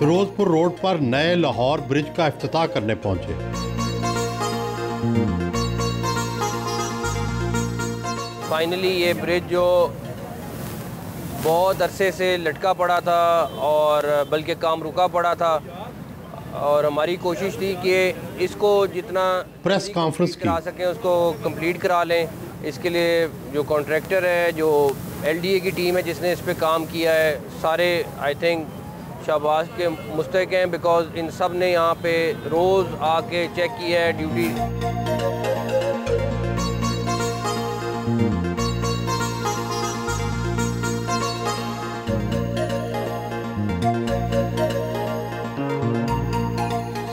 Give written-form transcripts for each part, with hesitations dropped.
Firozpur road पर नए Lahore bridge का इफ्तिताह करने पहुंचे। फाइनली ये ब्रिज जो बहुत अरसे से लटका पड़ा था और बल्कि काम रुका पड़ा था, और हमारी कोशिश थी कि इसको जितना प्रेस कॉन्फ्रेंस करा सकें उसको कंप्लीट करा लें। इसके लिए जो कॉन्ट्रैक्टर है, जो एलडीए की टीम है जिसने इस पे काम किया है, सारे आई थिंक शाबाश के मुस्तहिक हैं, बिकॉज इन सब ने यहाँ पे रोज़ आके चेक किया है ड्यूटी।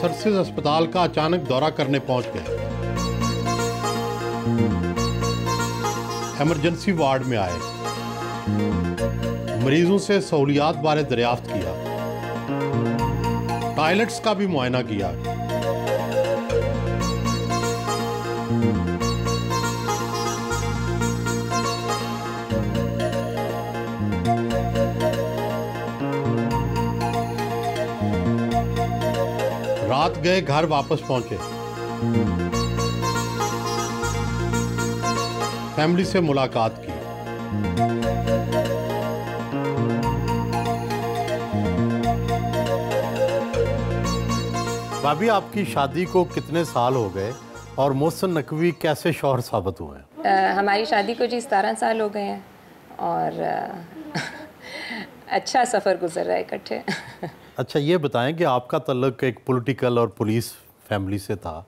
सर्सिस अस्पताल का अचानक दौरा करने पहुंच गए। इमरजेंसी वार्ड में आए, मरीजों से सहूलियात बारे दरियाफ्त किया, टॉयलेट्स का भी मुआयना किया। रात गए, घर वापस पहुंचे, फैमिली से मुलाकात की। भाभी, आपकी शादी को कितने साल हो गए और मोहसिन नकवी कैसे शौहर साबित हुए हैं? हमारी शादी को जी 17 साल हो गए हैं और अच्छा सफ़र गुजर रहा है इकट्ठे। अच्छा, ये बताएं कि आपका तल्लुक एक पॉलिटिकल और पुलिस फैमिली से था,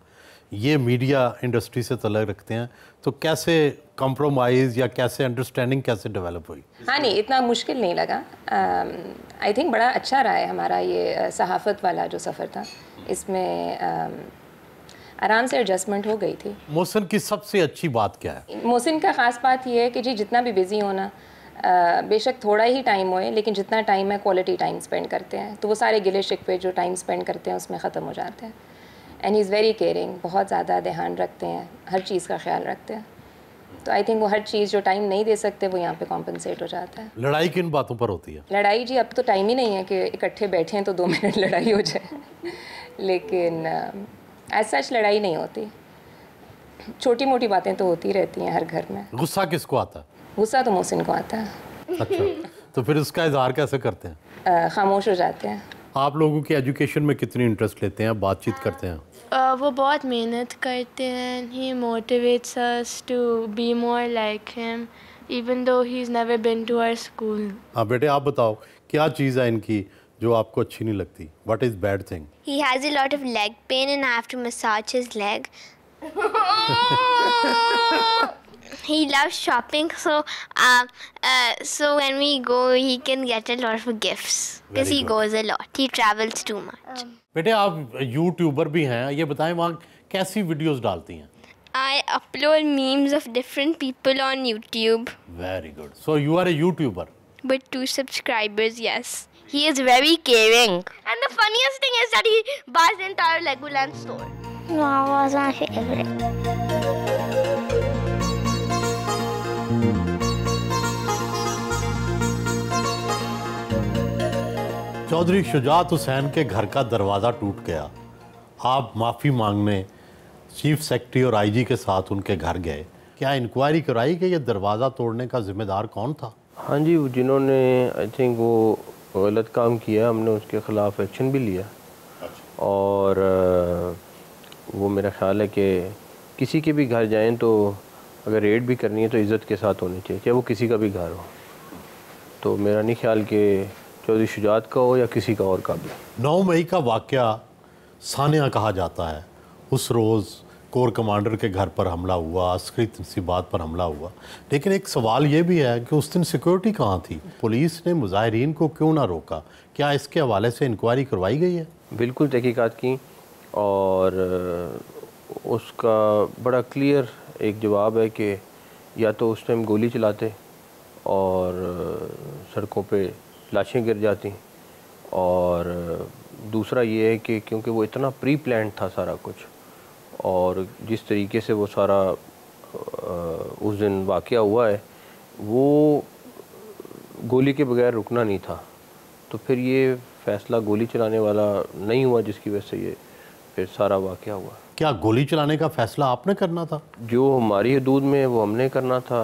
ये मीडिया इंडस्ट्री से तल्लुक रखते हैं, तो कैसे कॉम्प्रोमाइज़ या कैसे अंडरस्टैंडिंग कैसे डेवलप हुई? हाँ, नहीं इतना मुश्किल नहीं लगा। आई थिंक बड़ा अच्छा रहा है हमारा ये सहाफ़त वाला जो सफ़र था। इसमें आराम से एडजस्टमेंट हो गई थी। मोहसिन की सबसे अच्छी बात क्या है? मोहसिन का ख़ास बात ये है कि जी जितना भी बिज़ी होना, बेशक थोड़ा ही टाइम होए, लेकिन जितना टाइम है क्वालिटी टाइम स्पेंड करते हैं, तो वो सारे गिले शिकवे जो टाइम स्पेंड करते हैं उसमें ख़त्म हो जाते हैं। And he is very caring, बहुत ज़्यादा ध्यान रखते हैं, हर चीज़ का ख्याल रखते हैं। तो आई थिंक वो हर चीज़ जो टाइम नहीं दे सकते वो यहाँ पे कॉम्पनसेट हो जाता है। लड़ाई किन बातों पर होती है? लड़ाई जी अब तो टाइम ही नहीं है कि इकट्ठे बैठें तो 2 मिनट लड़ाई हो जाए। लेकिन एज सच लड़ाई नहीं होती, छोटी मोटी बातें तो होती रहती हैं हर घर में। गुस्सा किसको आता है? गुस्सा तो मोहसिन को आता है। अच्छा, तो फिर उसका इजहार कैसे करते हैं? खामोश हो जाते हैं। आप लोगों की एजुकेशन में कितनी इंटरेस्ट लेते हैं, बातचीत करते हैं? वो बहुत मेहनत करते हैं। He motivates us to be more like him even though he is never been to our school. हाँ बेटे, आप बताओ क्या चीज़ है इनकी जो आपको अच्छी नहीं लगती? What is bad thing? He has a lot of leg pain and I have to massage his leg. He loves shopping, so when we go, he can get a lot of gifts because he goes a lot. He travels too much. बेटे, आप YouTuber भी हैं, ये बताएं वहाँ कैसी videos डालती हैं? I upload memes of different people on YouTube. Very good. So you are a YouTuber. With 2 subscribers, yes. He is very caring. And the funniest thing is that he buys the entire Legoland store. That was my favorite. Chaudhary Shujaat Hussain के घर का दरवाज़ा टूट गया। आप माफ़ी मांगने chief secretary और आईजी के साथ उनके घर गए। क्या इंक्वायरी कराई कि ये दरवाज़ा तोड़ने का जिम्मेदार कौन था? हाँ जी, जिन्होंने आई थिंक वो गलत काम किया, हमने उसके ख़िलाफ़ एक्शन भी लिया। और वो मेरा ख़्याल है कि किसी के भी घर जाएं तो अगर रेड भी करनी है तो इज़्ज़त के साथ होनी चाहिए, चाहे वो किसी का भी घर हो। तो मेरा नहीं ख्याल कि चौधरी शुजात का हो या किसी का और का भी। 9 मई का वाक़या सानिया कहा जाता है। उस रोज़ कोर कमांडर के घर पर हमला हुआ, अस्करी तनसीबात पर हमला हुआ, लेकिन एक सवाल ये भी है कि उस दिन सिक्योरिटी कहाँ थी? पुलिस ने मुजाहिरीन को क्यों ना रोका? क्या इसके हवाले से इंक्वायरी करवाई गई है? बिल्कुल तहकीकात की और उसका बड़ा क्लियर एक जवाब है कि या तो उस टाइम गोली चलाते और सड़कों पे लाशें गिर जाती, और दूसरा ये है कि क्योंकि वो इतना प्री प्लान था सारा कुछ, और जिस तरीके से वो सारा उस दिन वाक़या हुआ है वो गोली के बगैर रुकना नहीं था। तो फिर ये फ़ैसला गोली चलाने वाला नहीं हुआ, जिसकी वजह से ये फिर सारा वाक़या हुआ। क्या गोली चलाने का फ़ैसला आपने करना था? जो हमारी हदूद में वो हमने करना था,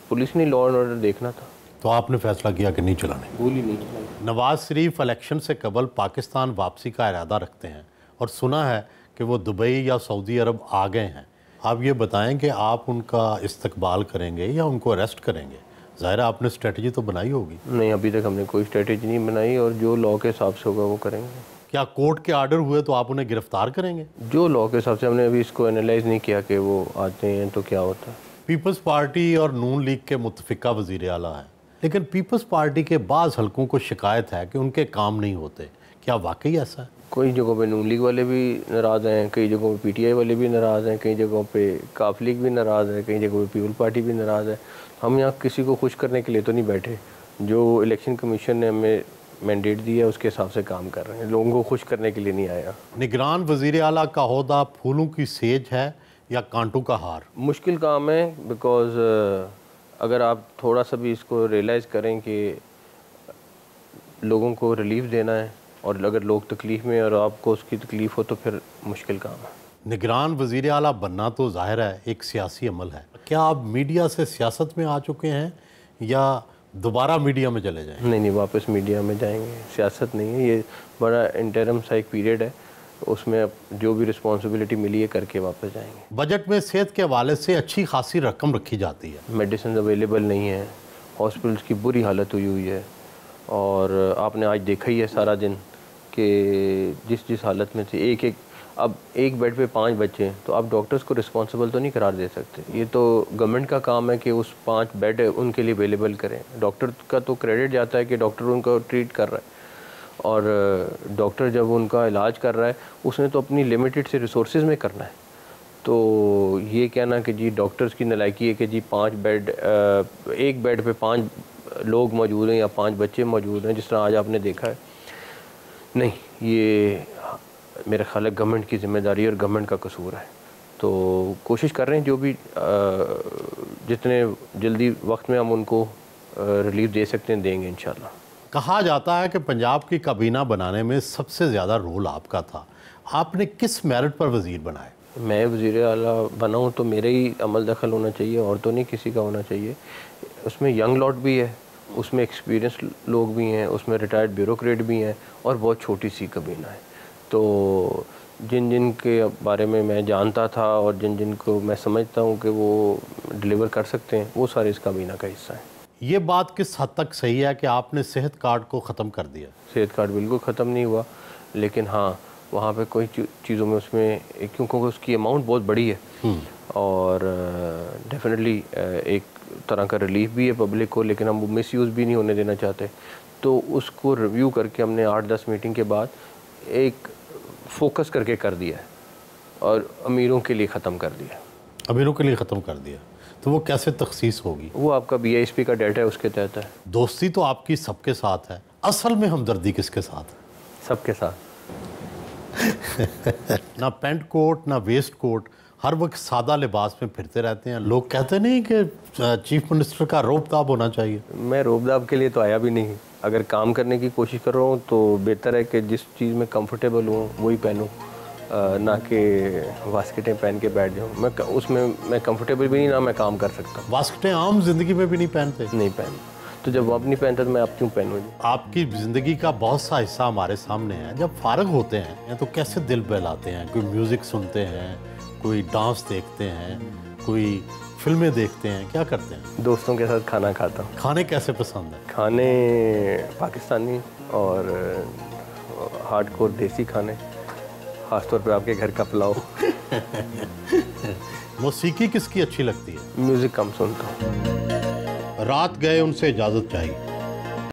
पुलिस ने लॉ एंड ऑर्डर देखना था। तो आपने फ़ैसला किया कि नहीं चलाने? गोली नहीं चलाई। नवाज शरीफ इलेक्शन से कबल पाकिस्तान वापसी का इरादा रखते हैं और सुना है कि वो दुबई या सऊदी अरब आ गए हैं। आप ये बताएं कि आप उनका इस्तकबाल करेंगे या उनको अरेस्ट करेंगे? ज़ाहिर है आपने स्ट्रेटजी तो बनाई होगी। नहीं, अभी तक हमने कोई स्ट्रेटजी नहीं बनाई, और जो लॉ के हिसाब से होगा वो करेंगे। क्या कोर्ट के आर्डर हुए तो आप उन्हें गिरफ्तार करेंगे? जो लॉ के हिसाब से, हमने अभी इसको एनालाइज नहीं किया कि वो आते हैं तो क्या होता है। पीपल्स पार्टी और नून लीग के मुतफिका वज़ीर आला हैं, लेकिन पीपल्स पार्टी के बाज़ हलकों को शिकायत है कि उनके काम नहीं होते। क्या वाकई ऐसा है? कई जगहों पे नून लीग वाले भी नाराज़ हैं, कई जगहों पे पीटीआई वाले भी नाराज़ हैं, कई जगहों पे काफ लीग भी नाराज़ है, कई जगहों पे पीपल पार्टी भी नाराज़ है। हम यहाँ किसी को खुश करने के लिए तो नहीं बैठे। जो इलेक्शन कमीशन ने हमें मैंडेट दिया है उसके हिसाब से काम कर रहे हैं, लोगों को खुश करने के लिए नहीं आया। निगरान वज़ीर आला का ओहदा फूलों की सेज है या कांटों का हार? मुश्किल काम है, बिकॉज़ अगर आप थोड़ा सा भी इसको रियलाइज़ करें कि लोगों को रिलीफ देना है, और अगर लोग तकलीफ़ में और आपको उसकी तकलीफ़ हो, तो फिर मुश्किल काम है। निगरान वज़ीर आला बनना तो ज़ाहिर है एक सियासी अमल है। क्या आप मीडिया से सियासत में आ चुके हैं या दोबारा मीडिया में चले जाएं? नहीं, वापस मीडिया में जाएंगे। सियासत नहीं है, ये बड़ा इंटरम सा एक पीरियड है, उसमें अब जो भी रिस्पॉन्सिबिलिटी मिली है करके वापस जाएंगे। बजट में सेहत के हवाले से अच्छी खासी रकम रखी जाती है। मेडिसिन अवेलेबल नहीं है, हॉस्पिटल्स की बुरी हालत हुई है, और आपने आज देखा ही है सारा दिन कि जिस हालत में थे, अब एक बेड पे 5 बच्चे हैं, तो आप डॉक्टर्स को रिस्पॉन्सिबल तो नहीं करार दे सकते। ये तो गवर्नमेंट का काम है कि उस 5 बेड उनके लिए अवेलेबल करें। डॉक्टर का तो क्रेडिट जाता है कि डॉक्टर उनको ट्रीट कर रहा है, और डॉक्टर जब उनका इलाज कर रहा है उसने तो अपनी लिमिटेड से रिसोर्सेज में करना है। तो ये कहना कि जी डॉक्टर्स की नालायकी है कि जी 5 बेड, एक बेड पे 5 लोग मौजूद हैं या 5 बच्चे मौजूद हैं, जिस तरह आज आपने देखा है, नहीं, ये मेरा ख्याल है गवर्नमेंट की ज़िम्मेदारी और गवर्नमेंट का कसूर है। तो कोशिश कर रहे हैं जो भी जितने जल्दी वक्त में हम उनको रिलीफ दे सकते हैं देंगे इंशाल्लाह। कहा जाता है कि पंजाब की काबीना बनाने में सबसे ज़्यादा रोल आपका था। आपने किस मेरिट पर वज़ीर बनाए? मैं वज़ीर आला बना हूँ तो मेरे ही अमल दखल होना चाहिए, और तो नहीं किसी का होना चाहिए। उसमें यंग लॉट भी है, उसमें एक्सपीरियंस लोग भी हैं, उसमें रिटायर्ड ब्यूरोक्रेट भी हैं, और बहुत छोटी सी काबीना है। तो जिन के बारे में मैं जानता था और जिन को मैं समझता हूँ कि वो डिलीवर कर सकते हैं, वो सारे इस काबीना का हिस्सा हैं। ये बात किस हद तक सही है कि आपने सेहत कार्ड को ख़त्म कर दिया? सेहत कार्ड बिल्कुल ख़त्म नहीं हुआ, लेकिन हाँ वहाँ पे कोई चीज़ों में उसमें क्योंकि उसकी अमाउंट बहुत बड़ी है, और डेफिनेटली एक तरह का रिलीफ भी है पब्लिक को, लेकिन हम वो मिस यूज़ भी नहीं होने देना चाहते। तो उसको रिव्यू करके हमने 8-10 मीटिंग के बाद एक फोकस करके कर दिया है, और अमीरों के लिए ख़त्म कर दिया। अमीरों के लिए ख़त्म कर दिया, तो वो कैसे तखसीस होगी? वो आपका BISP का डाटा है, उसके तहत है। दोस्ती तो आपकी सबके साथ है, असल में हमदर्दी किसके साथ है? सबके साथ। ना पेंट कोट ना वेस्ट कोट, हर वक्त सादा लिबास में फिरते रहते हैं। लोग कहते नहीं कि चीफ मिनिस्टर का रोबदाब होना चाहिए? मैं रोबदाब के लिए तो आया भी नहीं। अगर काम करने की कोशिश कर रहा हूँ तो बेहतर है कि जिस चीज़ में कंफर्टेबल हूँ वही पहनूँ, ना कि वास्कटें पहन के बैठ जाऊँ। मैं कंफर्टेबल भी नहीं, ना मैं काम कर सकता। वास्कटें आम जिंदगी में भी नहीं पहनते? नहीं पहनते। तो जब आप नहीं पहनते तो मैं आप क्यों पहनूँ? आपकी ज़िंदगी का बहुत सा हिस्सा हमारे सामने है। जब फारग होते हैं तो कैसे दिल बहलाते हैं? कोई म्यूज़िक सुनते हैं, कोई डांस देखते हैं, कोई फिल्में देखते हैं, क्या करते हैं? दोस्तों के साथ खाना खाता हूँ। खाने कैसे पसंद है? खाने पाकिस्तानी और हार्डकोर देसी खाने, ख़ासतौर पे आपके घर का पुलाव। मौसीकी किसकी अच्छी लगती है? म्यूज़िक कम सुनता हूँ। रात गए उनसे इजाज़त चाहिए।